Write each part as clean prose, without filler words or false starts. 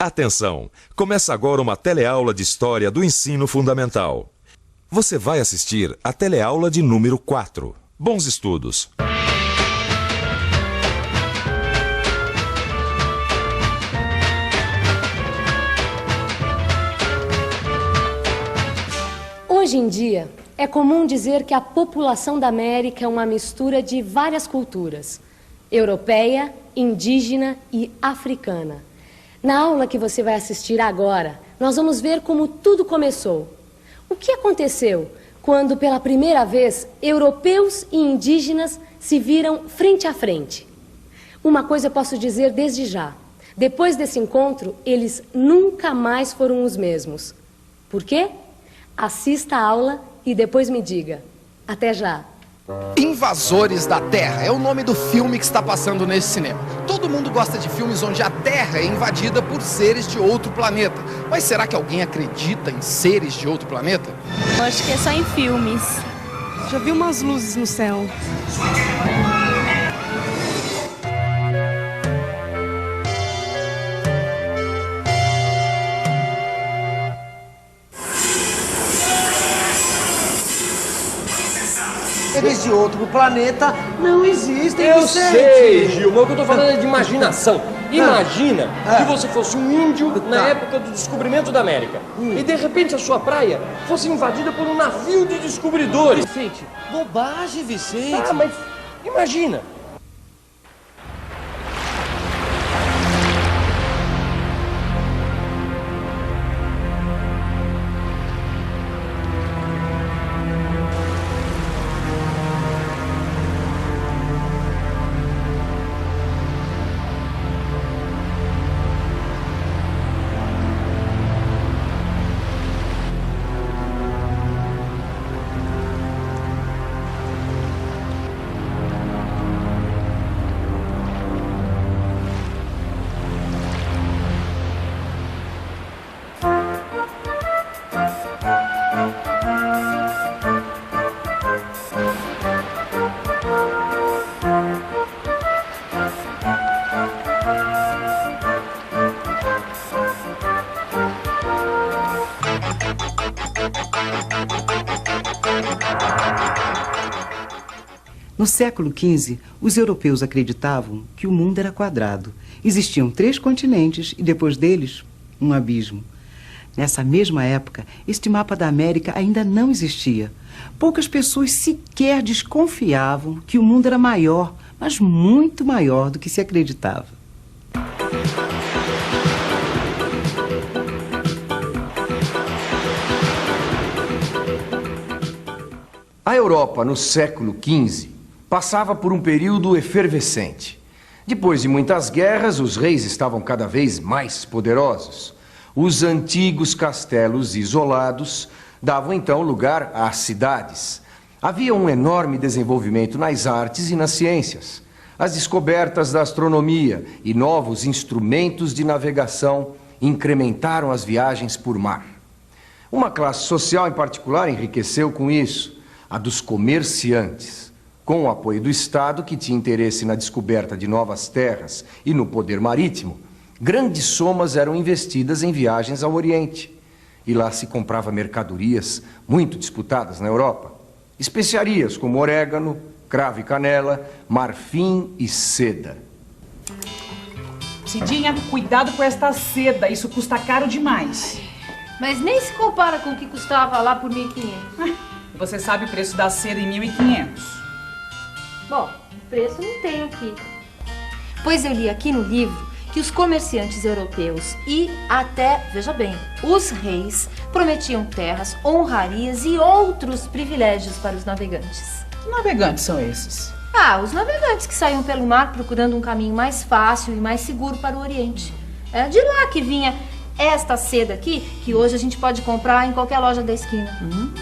Atenção! Começa agora uma teleaula de História do Ensino Fundamental. Você vai assistir a teleaula de número 4. Bons estudos! Hoje em dia, é comum dizer que a população da América é uma mistura de várias culturas: europeia, indígena e africana. Na aula que você vai assistir agora, nós vamos ver como tudo começou. O que aconteceu quando, pela primeira vez, europeus e indígenas se viram frente a frente? Uma coisa eu posso dizer desde já: depois desse encontro, eles nunca mais foram os mesmos. Por quê? Assista a aula e depois me diga. Até já! Invasores da Terra é o nome do filme que está passando nesse cinema. Todo mundo gosta de filmes onde a Terra é invadida por seres de outro planeta. Mas será que alguém acredita em seres de outro planeta? Eu acho que é só em filmes. Já vi umas luzes no céu. Seres de outro planeta não existem. Eu sei, Gilma, o que eu tô falando é de imaginação. Imagina que você fosse um índio na época do descobrimento da América e de repente a sua praia fosse invadida por um navio de descobridores. Vicente, bobagem, Vicente. Ah, mas imagina. No século XV, os europeus acreditavam que o mundo era quadrado. Existiam 3 continentes e, depois deles, um abismo. Nessa mesma época, este mapa da América ainda não existia. Poucas pessoas sequer desconfiavam que o mundo era maior, mas muito maior do que se acreditava. A Europa, no século XV, passava por um período efervescente. Depois de muitas guerras, os reis estavam cada vez mais poderosos. Os antigos castelos isolados davam então lugar às cidades. Havia um enorme desenvolvimento nas artes e nas ciências. As descobertas da astronomia e novos instrumentos de navegação incrementaram as viagens por mar. Uma classe social em particular enriqueceu com isso: a dos comerciantes. Com o apoio do Estado, que tinha interesse na descoberta de novas terras e no poder marítimo, grandes somas eram investidas em viagens ao Oriente. E lá se comprava mercadorias muito disputadas na Europa. Especiarias como orégano, cravo e canela, marfim e seda. Cidinha, cuidado com esta seda, isso custa caro demais. Mas nem se compara com o que custava lá por 1.500. Você sabe o preço da seda em 1.500. Bom, o preço não tem aqui. Pois eu li aqui no livro que os comerciantes europeus e até, veja bem, os reis prometiam terras, honrarias e outros privilégios para os navegantes. Que navegantes são esses? Ah, os navegantes que saíam pelo mar procurando um caminho mais fácil e mais seguro para o Oriente. É de lá que vinha esta seda aqui, que hoje a gente pode comprar em qualquer loja da esquina.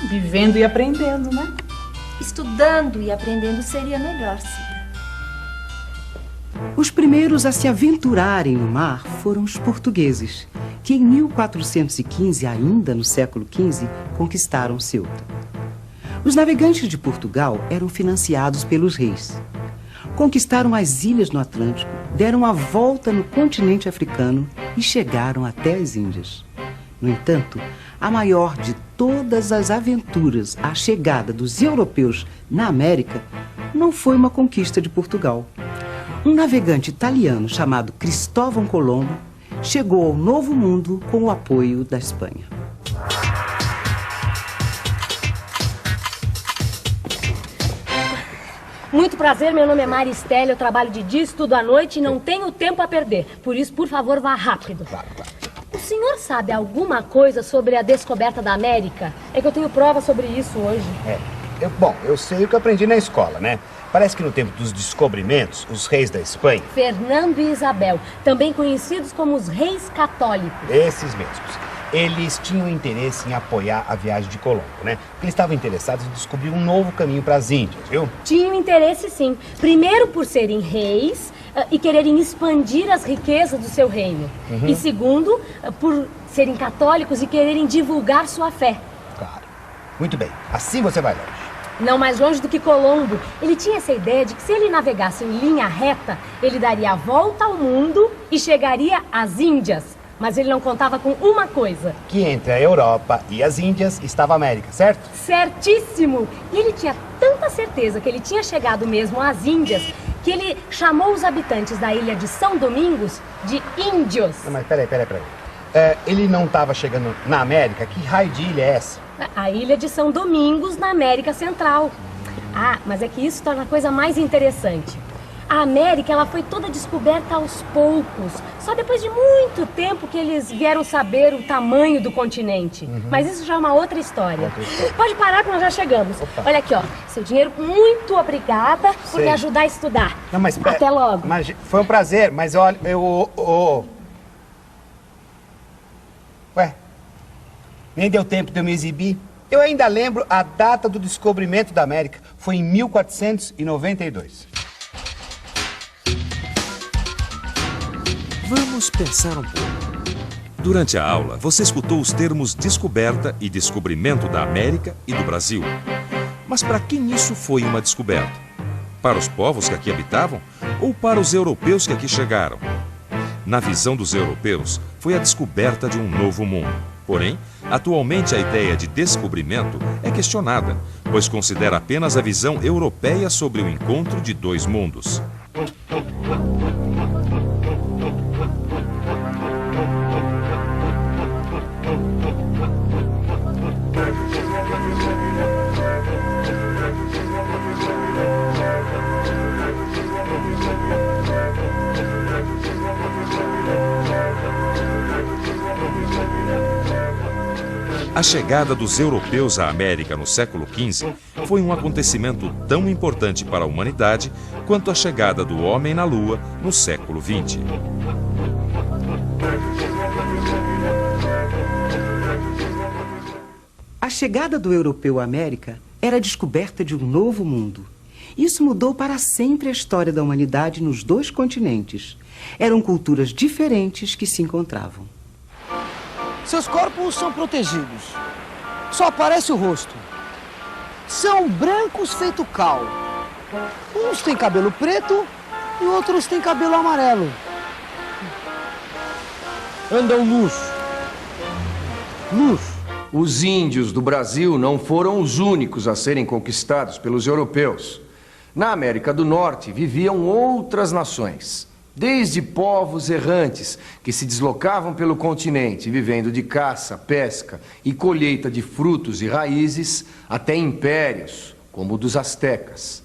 Vivendo e aprendendo, né? Estudando e aprendendo seria melhor, Cida. Os primeiros a se aventurarem no mar foram os portugueses, que em 1415, ainda no século XV, conquistaram Ceuta. Os navegantes de Portugal eram financiados pelos reis. Conquistaram as ilhas no Atlântico, deram a volta no continente africano e chegaram até as Índias. No entanto, a maior de todas as aventuras, a chegada dos europeus na América, não foi uma conquista de Portugal. Um navegante italiano chamado Cristóvão Colombo chegou ao Novo Mundo com o apoio da Espanha. Muito prazer, meu nome é Mari Stella, eu trabalho de dia, estudo à noite e não tenho tempo a perder. Por isso, por favor, vá rápido. Claro. O senhor sabe alguma coisa sobre a descoberta da América? É que eu tenho prova sobre isso hoje. Eu sei o que eu aprendi na escola, né? Parece que no tempo dos descobrimentos, os reis da Espanha... Fernando e Isabel, também conhecidos como os reis católicos. Esses mesmos. Eles tinham interesse em apoiar a viagem de Colombo, né? Porque eles estavam interessados em descobrir um novo caminho para as Índias, viu? Tinham interesse, sim. Primeiro, por serem reis e quererem expandir as riquezas do seu reino. E segundo, por serem católicos e quererem divulgar sua fé. Claro. Muito bem. Assim você vai longe. Não mais longe do que Colombo. Ele tinha essa ideia de que se ele navegasse em linha reta, ele daria a volta ao mundo e chegaria às Índias. Mas ele não contava com uma coisa. Que entre a Europa e as Índias estava a América, certo? Certíssimo! E ele tinha tanta certeza que ele tinha chegado mesmo às Índias, que ele chamou os habitantes da ilha de São Domingos de índios. Não, mas peraí. Ele não estava chegando na América? Que raio de ilha é essa? A ilha de São Domingos, na América Central. Ah, mas é que isso torna a coisa mais interessante. A América, ela foi toda descoberta aos poucos. Só depois de muito tempo que eles vieram saber o tamanho do continente. Mas isso já é uma outra história. Pode parar que nós já chegamos. Opa. Olha aqui, ó. Seu dinheiro, muito obrigada por me ajudar a estudar. Não, mas até logo. Mas foi um prazer, mas olha, Ué, nem deu tempo de eu me exibir. Eu ainda lembro a data do descobrimento da América. Foi em 1492. Vamos pensar um pouco. Durante a aula, você escutou os termos descoberta e descobrimento da América e do Brasil. Mas para quem isso foi uma descoberta? Para os povos que aqui habitavam ou para os europeus que aqui chegaram? Na visão dos europeus, foi a descoberta de um novo mundo. Porém, atualmente a ideia de descobrimento é questionada, pois considera apenas a visão europeia sobre o encontro de dois mundos. A chegada dos europeus à América no século XV foi um acontecimento tão importante para a humanidade quanto a chegada do homem na Lua no século XX. A chegada do europeu à América era a descoberta de um novo mundo. Isso mudou para sempre a história da humanidade nos dois continentes. Eram culturas diferentes que se encontravam. Seus corpos são protegidos. Só aparece o rosto. São brancos feito cal. Uns têm cabelo preto e outros têm cabelo amarelo. Andam nus. Os índios do Brasil não foram os únicos a serem conquistados pelos europeus. Na América do Norte viviam outras nações. Desde povos errantes que se deslocavam pelo continente, vivendo de caça, pesca e colheita de frutos e raízes, até impérios, como o dos astecas.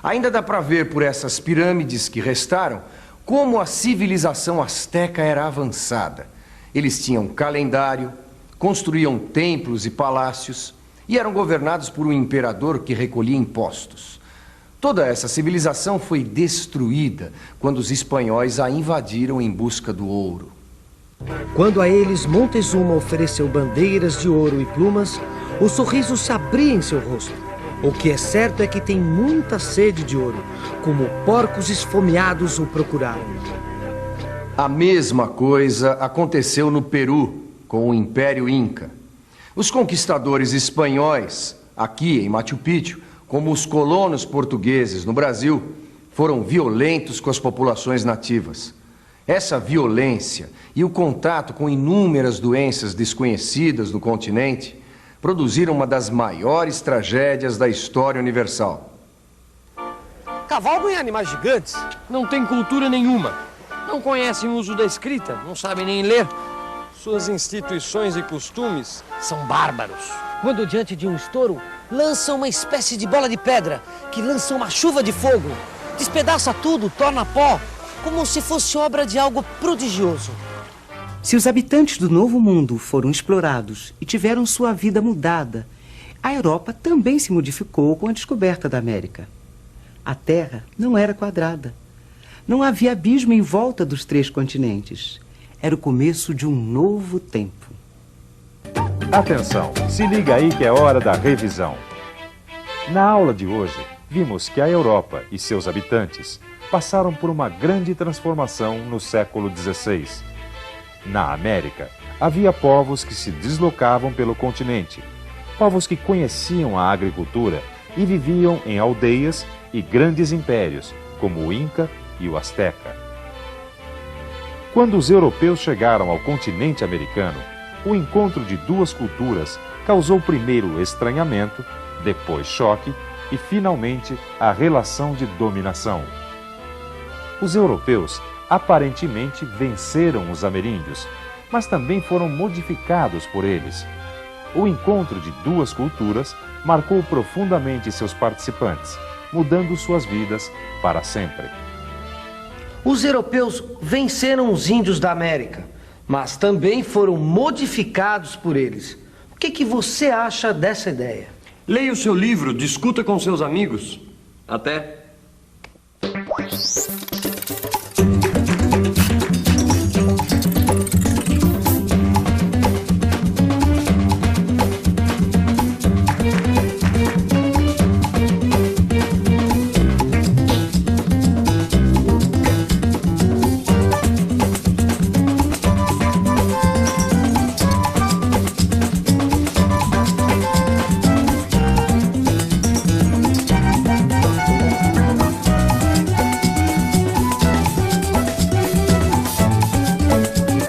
Ainda dá para ver por essas pirâmides que restaram como a civilização asteca era avançada. Eles tinham calendário, construíam templos e palácios e eram governados por um imperador que recolhia impostos. Toda essa civilização foi destruída quando os espanhóis a invadiram em busca do ouro. Quando a eles Montezuma ofereceu bandeiras de ouro e plumas, o sorriso se abria em seu rosto. O que é certo é que tem muita sede de ouro, como porcos esfomeados o procuraram. A mesma coisa aconteceu no Peru, com o Império Inca. Os conquistadores espanhóis, aqui em Machu Picchu, como os colonos portugueses no Brasil, foram violentos com as populações nativas. Essa violência e o contato com inúmeras doenças desconhecidas no continente produziram uma das maiores tragédias da história universal. Cavalgam em animais gigantes? Não tem cultura nenhuma. Não conhecem o uso da escrita, não sabem nem ler. Suas instituições e costumes São bárbaros. Quando diante de um estouro, lançam uma espécie de bola de pedra que lança uma chuva de fogo. Despedaça tudo, torna pó, como se fosse obra de algo prodigioso. Se os habitantes do Novo Mundo foram explorados e tiveram sua vida mudada, a Europa também se modificou com a descoberta da América. A Terra não era quadrada. Não havia abismo em volta dos 3 continentes. Era o começo de um novo tempo. Atenção, se liga aí que é hora da revisão. Na aula de hoje, vimos que a Europa e seus habitantes passaram por uma grande transformação no século XVI. Na América, havia povos que se deslocavam pelo continente, povos que conheciam a agricultura e viviam em aldeias e grandes impérios, como o Inca e o Azteca. Quando os europeus chegaram ao continente americano, o encontro de 2 culturas causou primeiro estranhamento, depois choque e, finalmente, a relação de dominação. Os europeus aparentemente venceram os ameríndios, mas também foram modificados por eles. O encontro de 2 culturas marcou profundamente seus participantes, mudando suas vidas para sempre. Os europeus venceram os índios da América, mas também foram modificados por eles. O que você acha dessa ideia? Leia o seu livro, discuta com seus amigos. Até!